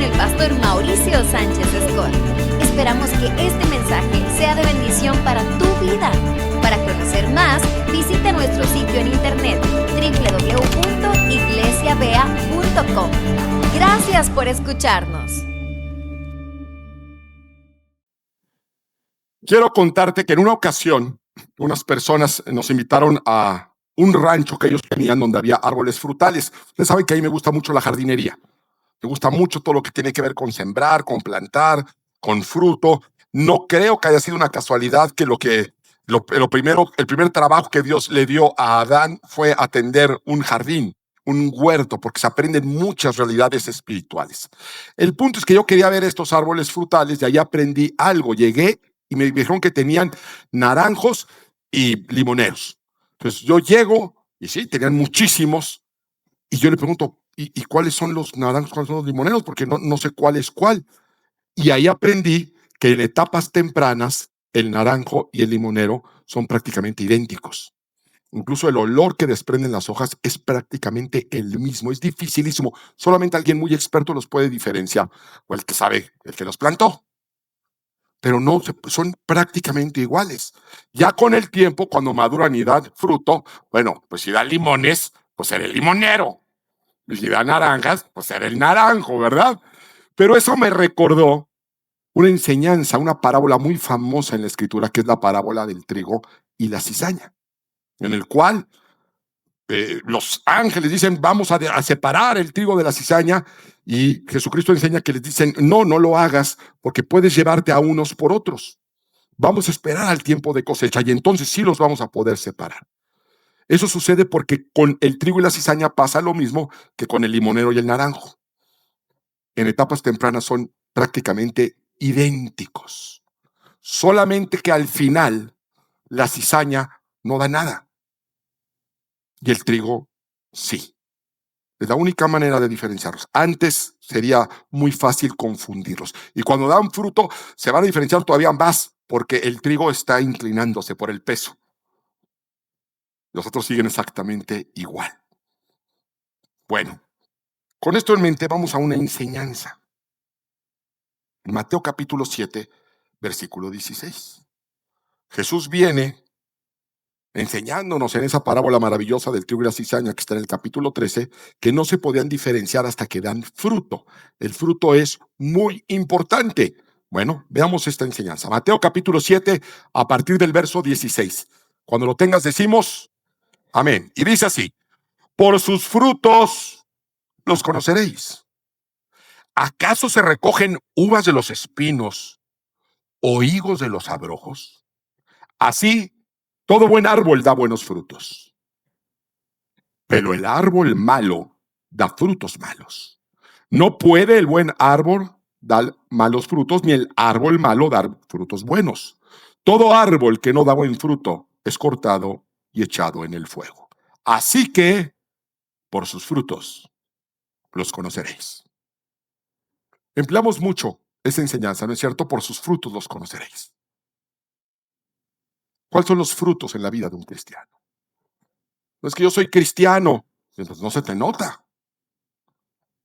el pastor Mauricio Sánchez Escort. Esperamos que este mensaje sea de bendición para tu vida. Para conocer más, visita nuestro sitio en internet www.iglesiavea.com. Gracias por escucharnos. Quiero contarte que en una ocasión unas personas nos invitaron a un rancho que ellos tenían donde había árboles frutales. Ustedes saben que a mí me gusta mucho la jardinería. Me gusta mucho todo lo que tiene que ver con sembrar, con plantar, con fruto. No creo que haya sido una casualidad que el primer trabajo que Dios le dio a Adán fue atender un jardín, un huerto, porque se aprenden muchas realidades espirituales. El punto es que yo quería ver estos árboles frutales y ahí aprendí algo. Llegué y me dijeron que tenían naranjos y limoneros. Entonces yo llego y sí, tenían muchísimos. Y yo le pregunto, ¿y cuáles son los naranjos, cuáles son los limoneros? Porque no sé cuál es cuál. Y ahí aprendí que en etapas tempranas el naranjo y el limonero son prácticamente idénticos. Incluso el olor que desprenden las hojas es prácticamente el mismo. Es dificilísimo. Solamente alguien muy experto los puede diferenciar, o el que sabe, el que los plantó. Pero no, son prácticamente iguales. Ya con el tiempo, cuando maduran y dan fruto, bueno, pues si dan limones, pues será el limonero. Y si dan naranjas, pues será el naranjo, ¿verdad? Pero eso me recordó una enseñanza, una parábola muy famosa en la Escritura, que es la parábola del trigo y la cizaña, en el cual los ángeles dicen, vamos a separar el trigo de la cizaña, y Jesucristo enseña que les dicen, no lo hagas, porque puedes llevarte a unos por otros. Vamos a esperar al tiempo de cosecha, y entonces sí los vamos a poder separar. Eso sucede porque con el trigo y la cizaña pasa lo mismo que con el limonero y el naranjo. En etapas tempranas son prácticamente idénticos. Solamente que al final la cizaña no da nada y el trigo sí. Es la única manera de diferenciarlos. Antes sería muy fácil confundirlos. Y cuando dan fruto se van a diferenciar todavía más porque el trigo está inclinándose por el peso. Los otros siguen exactamente igual. Bueno, con esto en mente vamos a una enseñanza. Mateo capítulo 7, versículo 16. Jesús viene enseñándonos en esa parábola maravillosa del trigo y la cizaña que está en el capítulo 13, que no se podían diferenciar hasta que dan fruto. El fruto es muy importante. Bueno, veamos esta enseñanza. Mateo capítulo 7, a partir del verso 16. Cuando lo tengas decimos, amén. Y dice así, por sus frutos los conoceréis. ¿Acaso se recogen uvas de los espinos o higos de los abrojos? Así, todo buen árbol da buenos frutos, pero el árbol malo da frutos malos. No puede el buen árbol dar malos frutos, ni el árbol malo dar frutos buenos. Todo árbol que no da buen fruto es cortado y echado en el fuego. Así que, por sus frutos los conoceréis. Empleamos mucho esa enseñanza, ¿no es cierto? Por sus frutos los conoceréis. ¿Cuáles son los frutos en la vida de un cristiano? No es que yo soy cristiano, entonces no se te nota,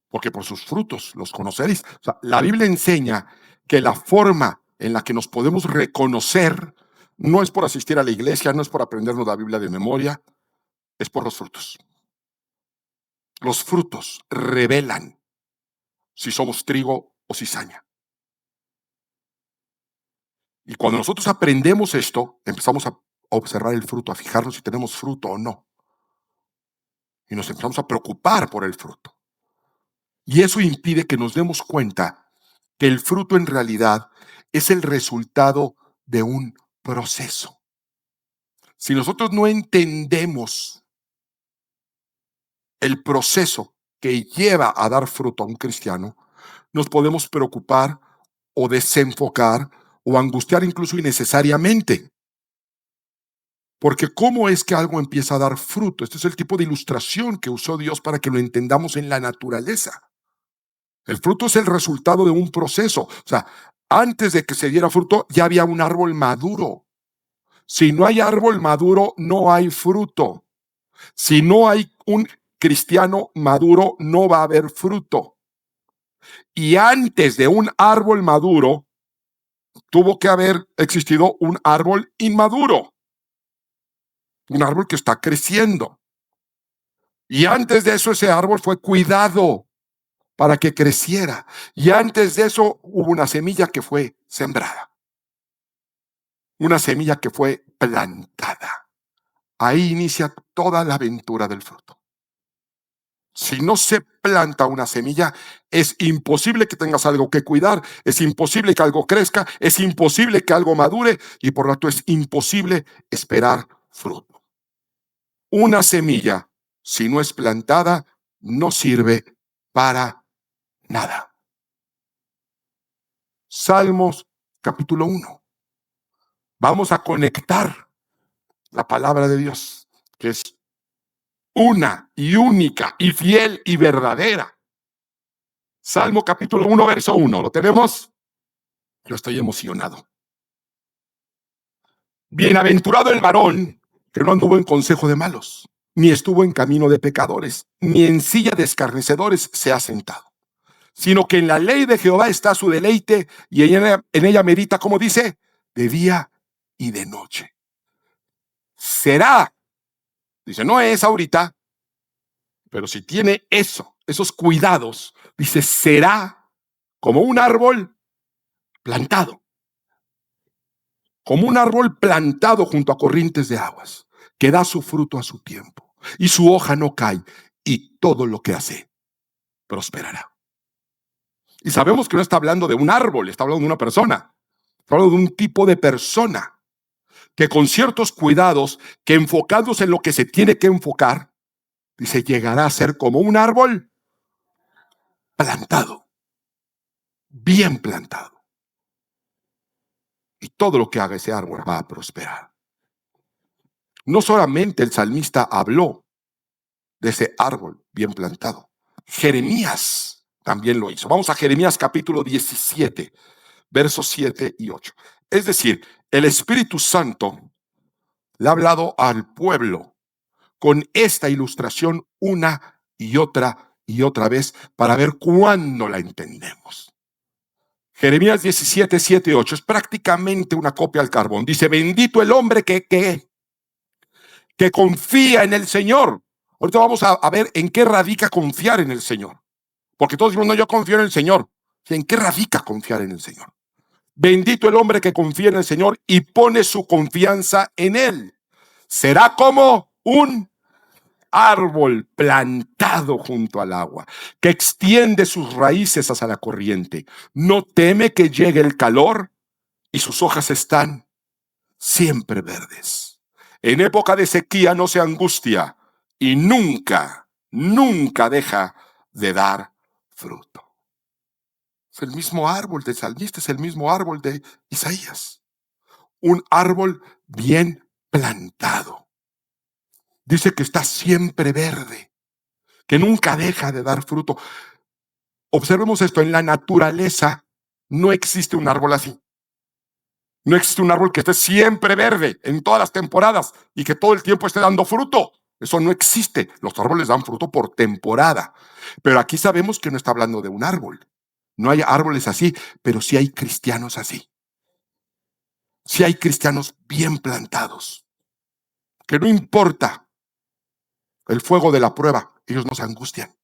porque por sus frutos los conoceréis. O sea, la Biblia enseña que la forma en la que nos podemos reconocer no es por asistir a la iglesia, no es por aprendernos la Biblia de memoria, es por los frutos. Los frutos revelan si somos trigo o cizaña. Y cuando nosotros aprendemos esto, empezamos a observar el fruto, a fijarnos si tenemos fruto o no. Y nos empezamos a preocupar por el fruto. Y eso impide que nos demos cuenta que el fruto en realidad es el resultado de un proceso. Si nosotros no entendemos el proceso que lleva a dar fruto a un cristiano, nos podemos preocupar o desenfocar o angustiar incluso innecesariamente. Porque ¿cómo es que algo empieza a dar fruto? Este es el tipo de ilustración que usó Dios para que lo entendamos en la naturaleza. El fruto es el resultado de un proceso. O sea, antes de que se diera fruto, ya había un árbol maduro. Si no hay árbol maduro, no hay fruto. Si no hay un cristiano maduro, no va a haber fruto. Y antes de un árbol maduro, tuvo que haber existido un árbol inmaduro, un árbol que está creciendo. Y antes de eso, ese árbol fue cuidado para que creciera. Y antes de eso, hubo una semilla que fue sembrada, una semilla que fue plantada. Ahí inicia toda la aventura del fruto. Si no se planta una semilla, es imposible que tengas algo que cuidar, es imposible que algo crezca, es imposible que algo madure y por lo tanto es imposible esperar fruto. Una semilla, si no es plantada, no sirve para nada. Salmos capítulo 1. Vamos a conectar la palabra de Dios, que es una y única y fiel y verdadera. Salmo capítulo 1, verso 1. ¿Lo tenemos? Yo estoy emocionado. Bienaventurado el varón que no anduvo en consejo de malos, ni estuvo en camino de pecadores, ni en silla de escarnecedores se ha sentado, sino que en la ley de Jehová está su deleite y en ella medita, como dice, de día y de noche. Será, dice, no es ahorita, pero si tiene esos cuidados, dice, será como un árbol plantado, como un árbol plantado junto a corrientes de aguas, que da su fruto a su tiempo, y su hoja no cae, y todo lo que hace prosperará. Y sabemos que no está hablando de un árbol, está hablando de una persona, está hablando de un tipo de persona, que con ciertos cuidados, que enfocados en lo que se tiene que enfocar, dice, llegará a ser como un árbol plantado, bien plantado. Y todo lo que haga ese árbol va a prosperar. No solamente el salmista habló de ese árbol bien plantado, Jeremías también lo hizo. Vamos a Jeremías capítulo 17, versos 7 y 8. Es decir, el Espíritu Santo le ha hablado al pueblo con esta ilustración una y otra vez para ver cuándo la entendemos. Jeremías 17, 7 y 8 es prácticamente una copia al carbón. Dice, bendito el hombre que confía en el Señor. Ahorita vamos a ver en qué radica confiar en el Señor. Porque todos decimos, no, yo confío en el Señor. ¿En qué radica confiar en el Señor? Bendito el hombre que confía en el Señor y pone su confianza en Él. Será como un árbol plantado junto al agua, que extiende sus raíces hacia la corriente. No teme que llegue el calor y sus hojas están siempre verdes. En época de sequía no se angustia y nunca deja de dar fruto. Es el mismo árbol del salmista, es el mismo árbol de Isaías. Un árbol bien plantado. Dice que está siempre verde, que nunca deja de dar fruto. Observemos esto, en la naturaleza no existe un árbol así. No existe un árbol que esté siempre verde en todas las temporadas y que todo el tiempo esté dando fruto. Eso no existe. Los árboles dan fruto por temporada. Pero aquí sabemos que no está hablando de un árbol. No hay árboles así, pero sí hay cristianos así. Sí hay cristianos bien plantados, que no importa el fuego de la prueba, ellos no se angustian.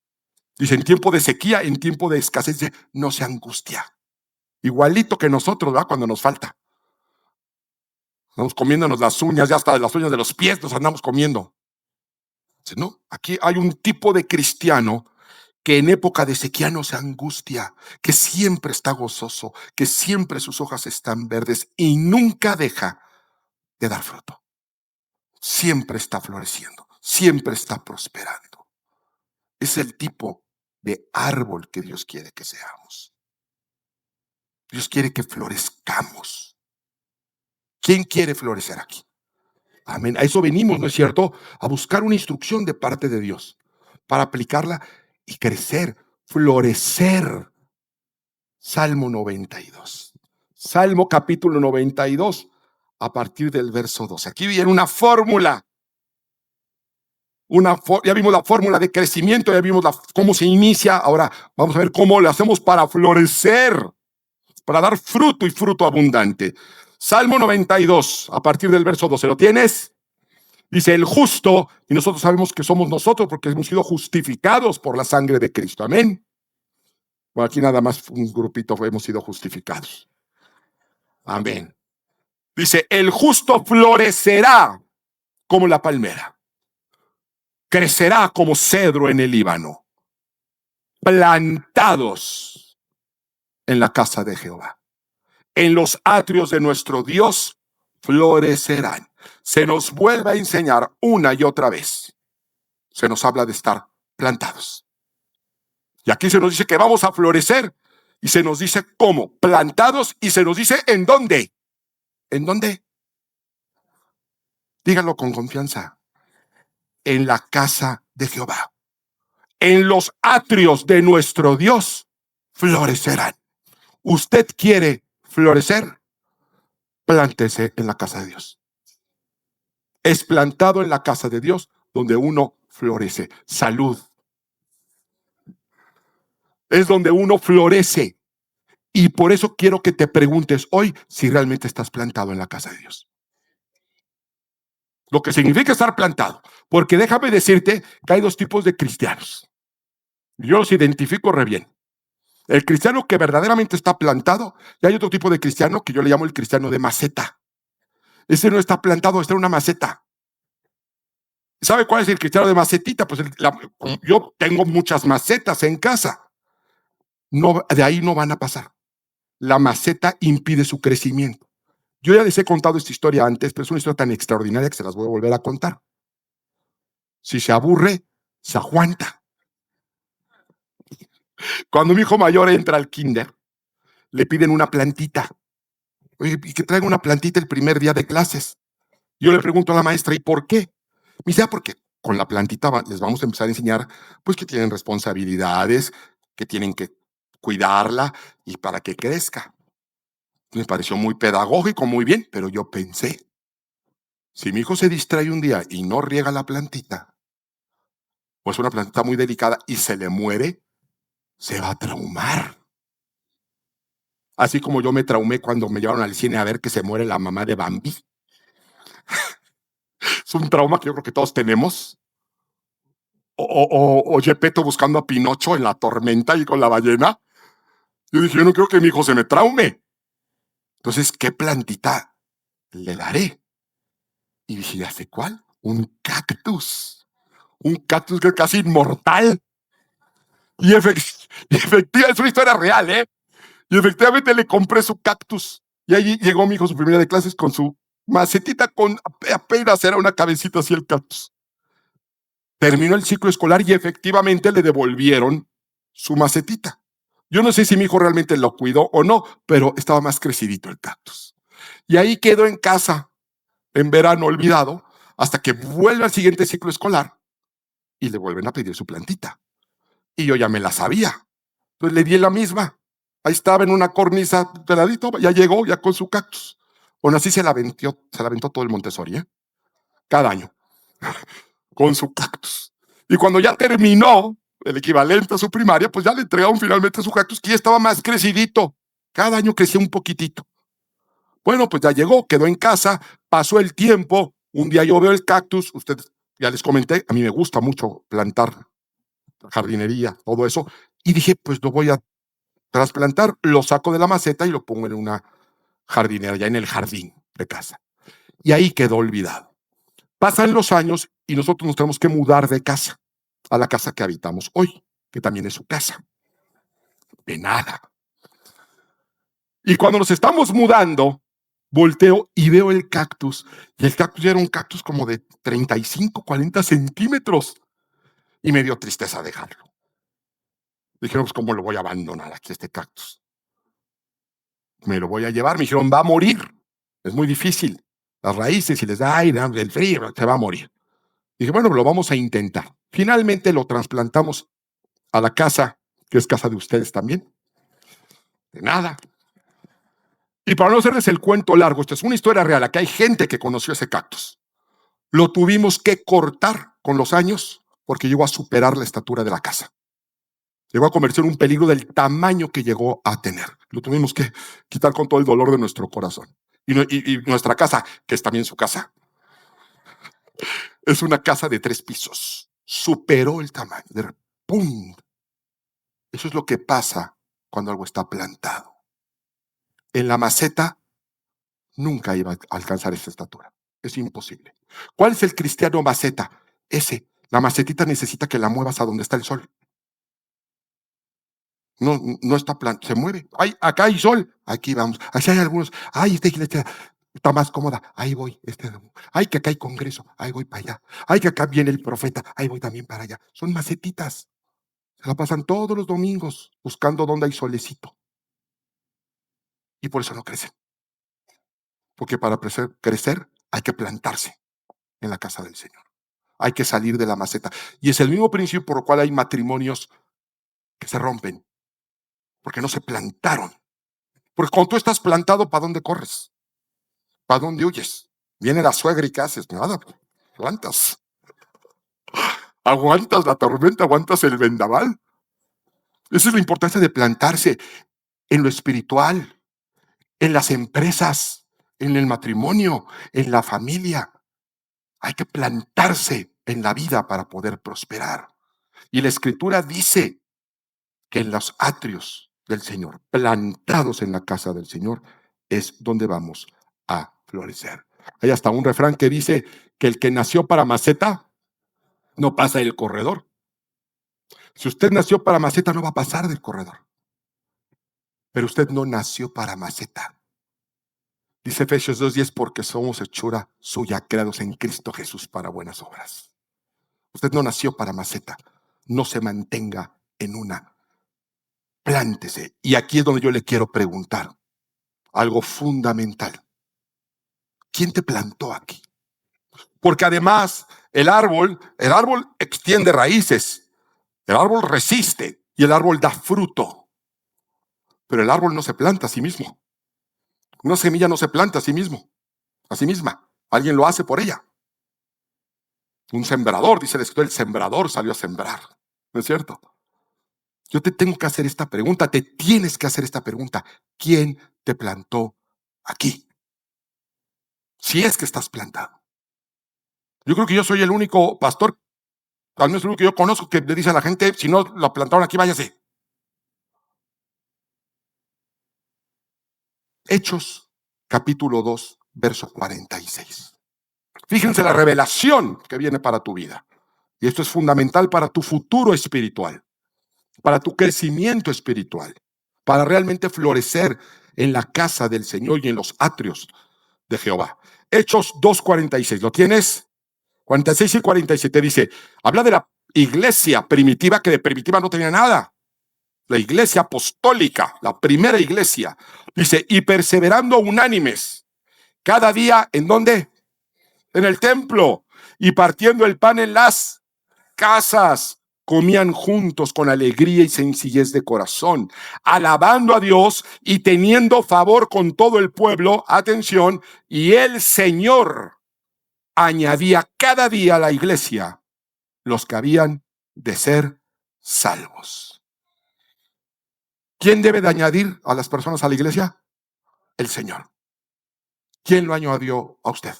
Dice, en tiempo de sequía, en tiempo de escasez, no se angustia. Igualito que nosotros, ¿verdad? Cuando nos falta. Estamos comiéndonos las uñas, ya hasta las uñas de los pies nos andamos comiendo. Dice, no, aquí hay un tipo de cristiano que en época de sequía no se angustia, que siempre está gozoso, que siempre sus hojas están verdes y nunca deja de dar fruto. Siempre está floreciendo, siempre está prosperando. Es el tipo de árbol que Dios quiere que seamos. Dios quiere que florezcamos. ¿Quién quiere florecer aquí? Amén. A eso venimos, ¿no es cierto? A buscar una instrucción de parte de Dios para aplicarla y crecer, florecer. Salmo 92. Salmo capítulo 92, a partir del verso 12. Aquí viene una fórmula Ya vimos la fórmula de crecimiento, ya vimos cómo se inicia. Ahora vamos a ver cómo lo hacemos para florecer, para dar fruto y fruto abundante. Salmo 92, a partir del verso 12. ¿Lo tienes? Dice: el justo, y nosotros sabemos que somos nosotros porque hemos sido justificados por la sangre de Cristo. Amén. Bueno, aquí nada más un grupito hemos sido justificados. Amén. Dice: el justo florecerá como la palmera, crecerá como cedro en el Líbano, plantados en la casa de Jehová. En los atrios de nuestro Dios florecerán. Se nos vuelve a enseñar una y otra vez. Se nos habla de estar plantados. Y aquí se nos dice que vamos a florecer. Y se nos dice cómo, plantados, y se nos dice en dónde. ¿En dónde? Díganlo con confianza. En la casa de Jehová. En los atrios de nuestro Dios florecerán. ¿Usted quiere florecer? Plántese en la casa de Dios. Es plantado en la casa de Dios donde uno florece. Salud. Es donde uno florece. Y por eso quiero que te preguntes hoy si realmente estás plantado en la casa de Dios. Lo que significa estar plantado. Porque déjame decirte que hay dos tipos de cristianos. Yo los identifico re bien. El cristiano que verdaderamente está plantado, y hay otro tipo de cristiano que yo le llamo el cristiano de maceta. Ese no está plantado, está en una maceta. ¿Sabe cuál es el cristiano de macetita? Pues yo tengo muchas macetas en casa. No, de ahí no van a pasar. La maceta impide su crecimiento. Yo ya les he contado esta historia antes, pero es una historia tan extraordinaria que se las voy a volver a contar. Si se aburre, se aguanta. Cuando mi hijo mayor entra al kinder, le piden una plantita. Oye, y que traiga una plantita el primer día de clases. Yo le pregunto a la maestra: ¿y por qué? Me dice: porque con la plantita les vamos a empezar a enseñar pues que tienen responsabilidades, que tienen que cuidarla y para que crezca. Me pareció muy pedagógico, muy bien, pero yo pensé, si mi hijo se distrae un día y no riega la plantita, pues una plantita muy delicada, y se le muere, se va a traumar. Así como yo me traumé cuando me llevaron al cine a ver que se muere la mamá de Bambi. Es un trauma que yo creo que todos tenemos. O Gepetto buscando a Pinocho en la tormenta y con la ballena. Yo dije: yo no quiero que mi hijo se me traume. Entonces, ¿qué plantita le daré? Y dije: ¿ya sé cuál? Un cactus. Un cactus que es casi inmortal. Y efectivamente, es una historia real, ¿eh? Y efectivamente le compré su cactus. Y ahí llegó mi hijo, su primera de clases, con su macetita, con apenas era una cabecita así el cactus. Terminó el ciclo escolar y efectivamente le devolvieron su macetita. Yo no sé si mi hijo realmente lo cuidó o no, pero estaba más crecidito el cactus. Y ahí quedó en casa, en verano, olvidado, hasta que vuelve al siguiente ciclo escolar y le vuelven a pedir su plantita. Y yo ya me la sabía. Entonces le di la misma. Ahí estaba en una cornisa peladito, ya llegó, ya con su cactus. Bueno, así se la aventó todo el Montessori, ¿eh? Cada año, con su cactus. Y cuando ya terminó el equivalente a su primaria, pues ya le entregaron finalmente su cactus, que ya estaba más crecidito. Cada año crecía un poquitito. Bueno, pues ya llegó, quedó en casa, pasó el tiempo. Un día yo veo el cactus, ustedes ya les comenté, a mí me gusta mucho plantar, jardinería, todo eso. Y dije, pues lo voy a trasplantar, lo saco de la maceta y lo pongo en una jardinera, ya en el jardín de casa. Y ahí quedó olvidado. Pasan los años y nosotros nos tenemos que mudar de casa a la casa que habitamos hoy, que también es su casa. De nada. Y cuando nos estamos mudando, volteo y veo el cactus. Y el cactus ya era un cactus como de 35, 40 centímetros. Y me dio tristeza dejarlo. Dijeron, pues, ¿cómo lo voy a abandonar aquí este cactus? Me lo voy a llevar. Me dijeron, va a morir. Es muy difícil. Las raíces, si les da aire, el frío, se va a morir. Dije, bueno, lo vamos a intentar. Finalmente lo trasplantamos a la casa, que es casa de ustedes también. De nada. Y para no hacerles el cuento largo, esta es una historia real. Aquí hay gente que conoció ese cactus. Lo tuvimos que cortar con los años porque llegó a superar la estatura de la casa. Llegó a convertirse en un peligro del tamaño que llegó a tener. Lo tuvimos que quitar con todo el dolor de nuestro corazón. Y nuestra casa, que es también su casa, es una casa de 3 pisos. Superó el tamaño. ¡Pum! Eso es lo que pasa cuando algo está plantado. En la maceta nunca iba a alcanzar esa estatura. Es imposible. ¿Cuál es el cristiano maceta? Ese. La macetita necesita que la muevas a donde está el sol. No está plantado, se mueve. Ay, acá hay sol, aquí vamos. Aquí hay algunos. Ay, esta iglesia está más cómoda. Ahí voy. Ay, que acá hay congreso. Ahí voy para allá. Ay, que acá viene el profeta. Ahí voy también para allá. Son macetitas. Se la pasan todos los domingos buscando dónde hay solecito. Y por eso no crecen. Porque para crecer hay que plantarse en la casa del Señor. Hay que salir de la maceta. Y es el mismo principio por el cual hay matrimonios que se rompen. Porque no se plantaron. Porque cuando tú estás plantado, ¿para dónde corres? ¿Para dónde huyes? Viene la suegra y ¿qué haces? Nada, aguantas. Aguantas la tormenta, aguantas el vendaval. Esa es la importancia de plantarse en lo espiritual, en las empresas, en el matrimonio, en la familia. Hay que plantarse en la vida para poder prosperar. Y la Escritura dice que en los atrios del Señor, plantados en la casa del Señor, es donde vamos a florecer. Hay hasta un refrán que dice que el que nació para maceta no pasa del corredor. Si usted nació para maceta, no va a pasar del corredor. Pero usted no nació para maceta. Dice Efesios 2:10, porque somos hechura suya, creados en Cristo Jesús para buenas obras. Usted no nació para maceta. No se mantenga en una. Plántese. Y aquí es donde yo le quiero preguntar algo fundamental. ¿Quién te plantó aquí? Porque además el árbol extiende raíces, el árbol resiste y el árbol da fruto. Pero el árbol no se planta a sí mismo. Una semilla no se planta a sí mismo, a sí misma. Alguien lo hace por ella. Un sembrador, dice el escritor, el sembrador salió a sembrar. ¿No es cierto? Yo te tengo que hacer esta pregunta, te tienes que hacer esta pregunta. ¿Quién te plantó aquí? Si es que estás plantado. Yo creo que yo soy el único pastor, al menos el único que yo conozco, que le dice a la gente, si no lo plantaron aquí, váyase. Hechos, capítulo 2, verso 46. Fíjense la revelación que viene para tu vida. Y esto es fundamental para tu futuro espiritual, para tu crecimiento espiritual, para realmente florecer en la casa del Señor y en los atrios de Jehová. Hechos 2:46, ¿lo tienes? 46 y 47 dice, habla de la iglesia primitiva, que de primitiva no tenía nada. La iglesia apostólica, la primera iglesia. Dice, y perseverando unánimes, cada día, ¿en dónde? En el templo, y partiendo el pan en las casas, comían juntos con alegría y sencillez de corazón, alabando a Dios y teniendo favor con todo el pueblo. Atención, y el Señor añadía cada día a la iglesia los que habían de ser salvos. ¿Quién debe de añadir a las personas a la iglesia? El Señor. ¿Quién lo añadió a usted?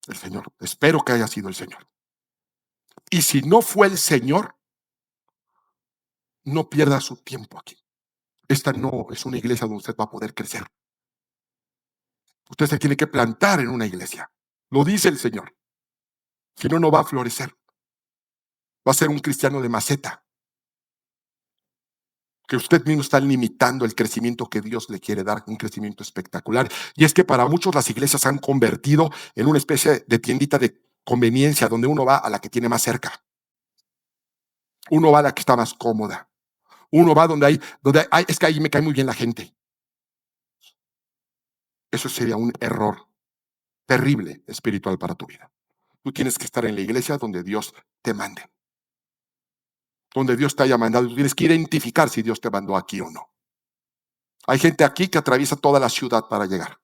El Señor. Espero que haya sido el Señor. Y si no fue el Señor, no pierda su tiempo aquí. Esta no es una iglesia donde usted va a poder crecer. Usted se tiene que plantar en una iglesia. Lo dice el Señor. Si no, no va a florecer. Va a ser un cristiano de maceta. Que usted mismo está limitando el crecimiento que Dios le quiere dar, un crecimiento espectacular. Y es que para muchos las iglesias se han convertido en una especie de tiendita de conveniencia, donde uno va a la que tiene más cerca. Uno va a la que está más cómoda. Uno va donde hay, es que ahí me cae muy bien la gente. Eso sería un error terrible espiritual para tu vida. Tú tienes que estar en la iglesia donde Dios te mande. Donde Dios te haya mandado. Tú tienes que identificar si Dios te mandó aquí o no. Hay gente aquí que atraviesa toda la ciudad para llegar.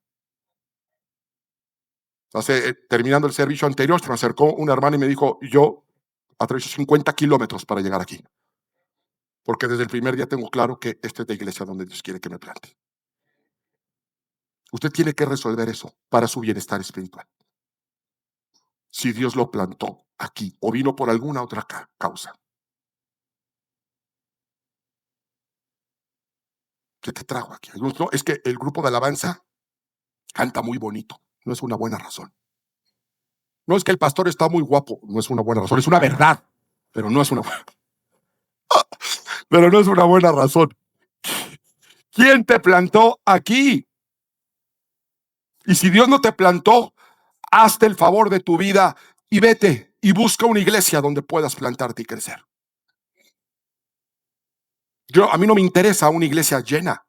Terminando el servicio anterior, se me acercó una hermana y me dijo, yo atravieso 50 kilómetros para llegar aquí, porque desde el primer día tengo claro que esta es la iglesia donde Dios quiere que me plante. Usted tiene que resolver eso para su bienestar espiritual. Si Dios lo plantó aquí o vino por alguna otra causa. ¿Qué te trajo aquí? No, es que el grupo de alabanza canta muy bonito. No es una buena razón. No es que el pastor está muy guapo. No es una buena razón. Es una verdad. Pero no es una pero no es una buena razón. ¿Quién te plantó aquí? Y si Dios no te plantó, hazte el favor de tu vida y vete y busca una iglesia donde puedas plantarte y crecer. A mí no me interesa una iglesia llena.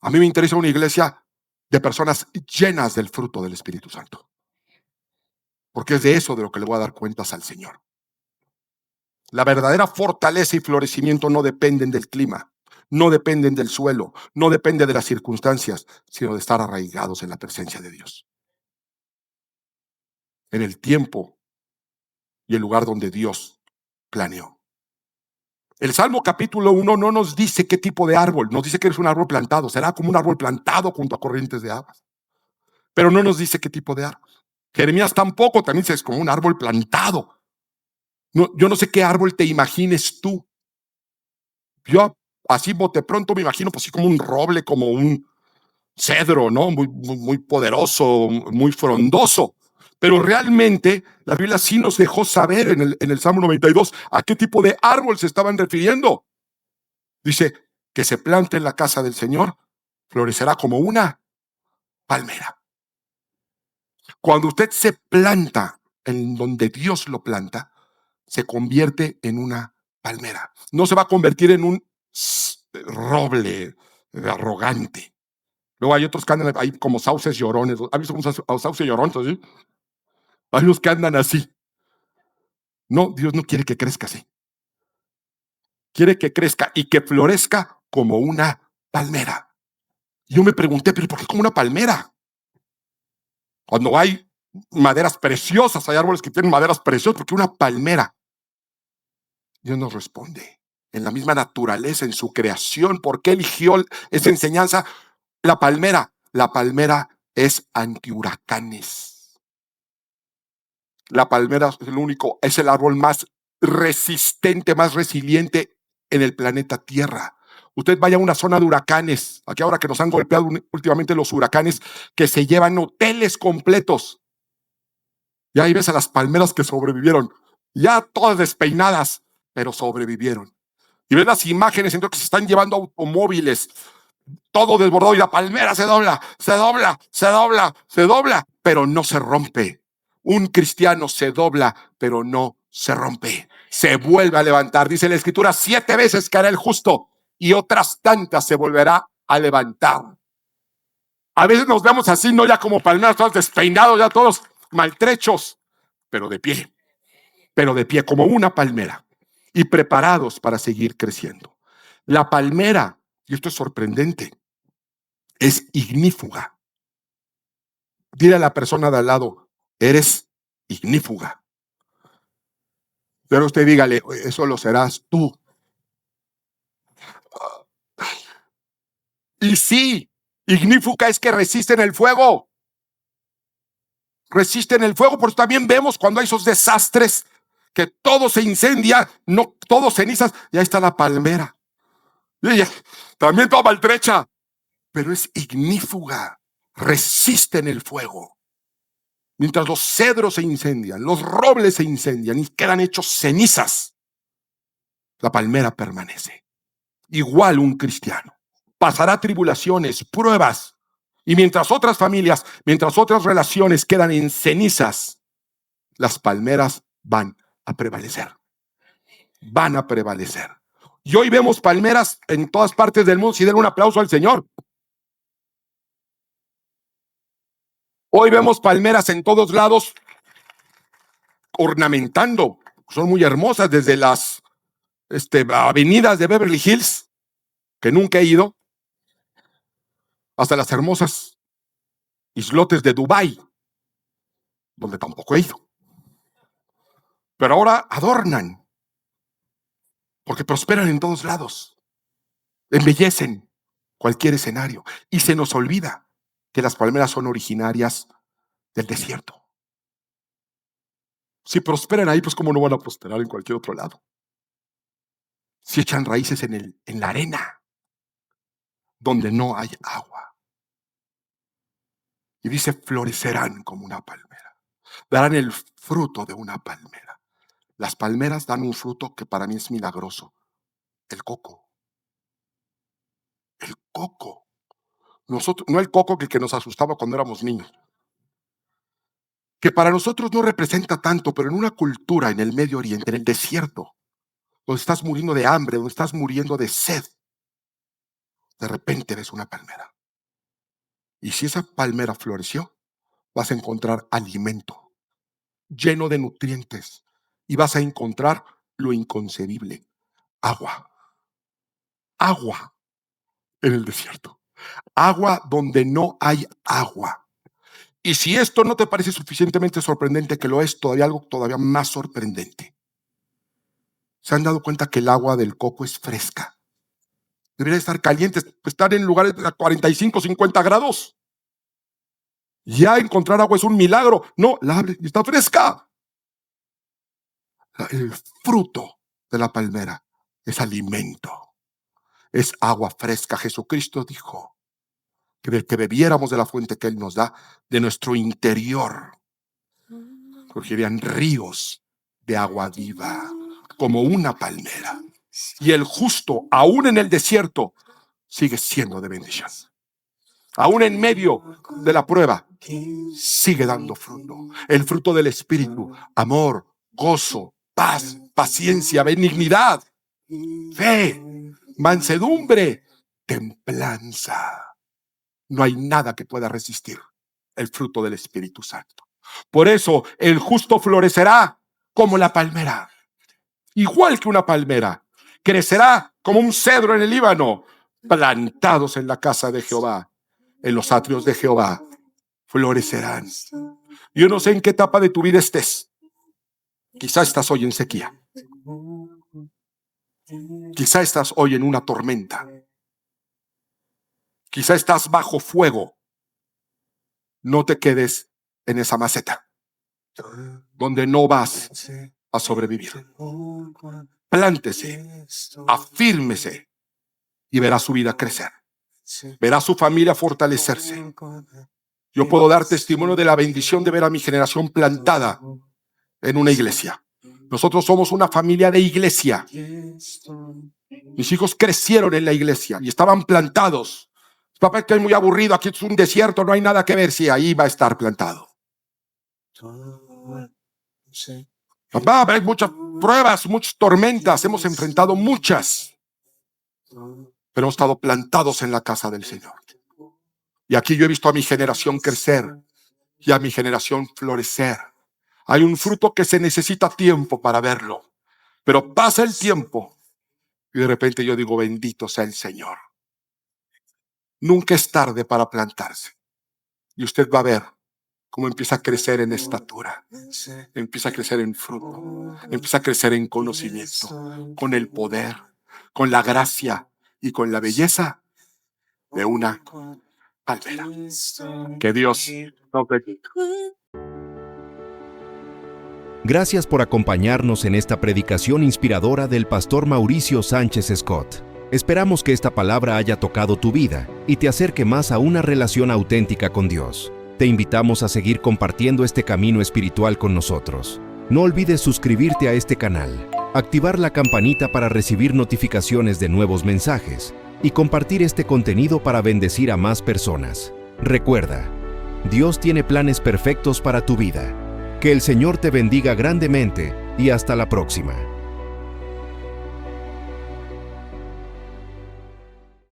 A mí me interesa una iglesia de personas llenas del fruto del Espíritu Santo. Porque es de eso de lo que le voy a dar cuentas al Señor. La verdadera fortaleza y florecimiento no dependen del clima, no dependen del suelo, no depende de las circunstancias, sino de estar arraigados en la presencia de Dios. En el tiempo y el lugar donde Dios planeó. El Salmo capítulo 1 no nos dice qué tipo de árbol, nos dice que es un árbol plantado, será como un árbol plantado junto a corrientes de aguas. Pero no nos dice qué tipo de árbol. Jeremías tampoco, también dice es como un árbol plantado. No, yo no sé qué árbol te imagines tú. Yo así bote pronto me imagino pues así como un roble, como un cedro, ¿no? Muy poderoso, muy frondoso. Pero realmente la Biblia sí nos dejó saber en el Salmo 92 a qué tipo de árbol se estaban refiriendo. Dice que se plante en la casa del Señor, florecerá como una palmera. Cuando usted se planta en donde Dios lo planta, se convierte en una palmera. No se va a convertir en un roble arrogante. Luego hay otros que andan ahí como sauces llorones. ¿Has visto un sauce llorón? ¿Sí? Hay los que andan así. No, Dios no quiere que crezca así. Quiere que crezca y que florezca como una palmera. Yo me pregunté, ¿pero por qué como una palmera? Cuando hay maderas preciosas, hay árboles que tienen maderas preciosas, ¿por qué una palmera? Dios nos responde. En la misma naturaleza, en su creación, ¿por qué eligió esa enseñanza? La palmera es antihuracanes. La palmera es el árbol más resistente, más resiliente en el planeta Tierra. Usted vaya a una zona de huracanes, aquí ahora que nos han golpeado últimamente los huracanes, que se llevan hoteles completos. Y ahí ves a las palmeras que sobrevivieron, ya todas despeinadas, pero sobrevivieron. Y ves las imágenes, entonces que se están llevando automóviles, todo desbordado, y la palmera se dobla, pero no se rompe. Un cristiano se dobla, pero no se rompe. Se vuelve a levantar. Dice la Escritura, 7 veces caerá el justo y otras tantas se volverá a levantar. A veces nos vemos así, no ya como palmeras, todos despeinados, ya todos maltrechos, pero de pie como una palmera y preparados para seguir creciendo. La palmera, y esto es sorprendente, es ignífuga. Dile a la persona de al lado, eres ignífuga. Pero usted dígale, eso lo serás tú. Y sí, ignífuga es que resisten el fuego. Resisten el fuego, pero también vemos cuando hay esos desastres que todo se incendia, no todo cenizas, y ahí está la palmera. Y ella, también toda maltrecha, pero es ignífuga, resisten el fuego. Mientras los cedros se incendian, los robles se incendian y quedan hechos cenizas, la palmera permanece. Igual un cristiano pasará tribulaciones, pruebas, y mientras otras familias, mientras otras relaciones quedan en cenizas, las palmeras van a prevalecer. Van a prevalecer. Y hoy vemos palmeras en todas partes del mundo. Si den un aplauso al Señor. Hoy vemos palmeras en todos lados ornamentando. Son muy hermosas, desde las avenidas de Beverly Hills, que nunca he ido, hasta las hermosas islotes de Dubái, donde tampoco he ido. Pero ahora adornan, porque prosperan en todos lados, embellecen cualquier escenario. Y se nos olvida que las palmeras son originarias del desierto. Si prosperan ahí, pues ¿cómo no van a prosperar en cualquier otro lado? Si echan raíces en la arena, donde no hay agua. Y dice, florecerán como una palmera. Darán el fruto de una palmera. Las palmeras dan un fruto que para mí es milagroso. El coco. El coco. Nosotros, no el coco que nos asustaba cuando éramos niños. Que para nosotros no representa tanto, pero en una cultura en el Medio Oriente, en el desierto, donde estás muriendo de hambre, donde estás muriendo de sed, de repente ves una palmera. Y si esa palmera floreció, vas a encontrar alimento lleno de nutrientes y vas a encontrar lo inconcebible, agua. Agua en el desierto. Agua donde no hay agua. Y si esto no te parece suficientemente sorprendente, que lo es, algo todavía más sorprendente. ¿Se han dado cuenta que el agua del coco es fresca? Debería estar caliente, estar en lugares de 45, 50 grados. Ya encontrar agua es un milagro. No, la abre y está fresca. El fruto de la palmera es alimento. Es agua fresca. Jesucristo dijo que del que bebiéramos de la fuente que Él nos da, de nuestro interior, surgirían ríos de agua viva, como una palmera. Y el justo, aún en el desierto, sigue siendo de bendición. Aún en medio de la prueba, sigue dando fruto. El fruto del Espíritu: amor, gozo, paz, paciencia, benignidad, fe, mansedumbre, templanza. No hay nada que pueda resistir el fruto del Espíritu Santo. Por eso el justo florecerá como la palmera, igual que una palmera. Crecerá como un cedro en el Líbano, plantados en la casa de Jehová, en los atrios de Jehová, florecerán. Yo no sé en qué etapa de tu vida estés. Quizá estás hoy en sequía. Quizá estás hoy en una tormenta. Quizá estás bajo fuego. No te quedes en esa maceta donde no vas a sobrevivir. Plántese, afírmese y verá su vida crecer. Verá su familia fortalecerse. Yo puedo dar testimonio de la bendición de ver a mi generación plantada en una iglesia. Nosotros somos una familia de iglesia. Mis hijos crecieron en la iglesia y estaban plantados. Papá, estoy muy aburrido, aquí es un desierto, no hay nada que ver. Sí, ahí va a estar plantado. Papá, hay muchas pruebas, muchas tormentas, hemos enfrentado muchas, pero hemos estado plantados en la casa del Señor. Y aquí yo he visto a mi generación crecer y a mi generación florecer. Hay un fruto que se necesita tiempo para verlo, pero pasa el tiempo y de repente yo digo, bendito sea el Señor. Nunca es tarde para plantarse. Y usted va a ver cómo empieza a crecer en estatura, empieza a crecer en fruto, empieza a crecer en conocimiento, con el poder, con la gracia y con la belleza de una palmera. Que Dios nos bendiga. Gracias por acompañarnos en esta predicación inspiradora del pastor Mauricio Sánchez Scott. Esperamos que esta palabra haya tocado tu vida y te acerque más a una relación auténtica con Dios. Te invitamos a seguir compartiendo este camino espiritual con nosotros. No olvides suscribirte a este canal, activar la campanita para recibir notificaciones de nuevos mensajes y compartir este contenido para bendecir a más personas. Recuerda, Dios tiene planes perfectos para tu vida. Que el Señor te bendiga grandemente y hasta la próxima.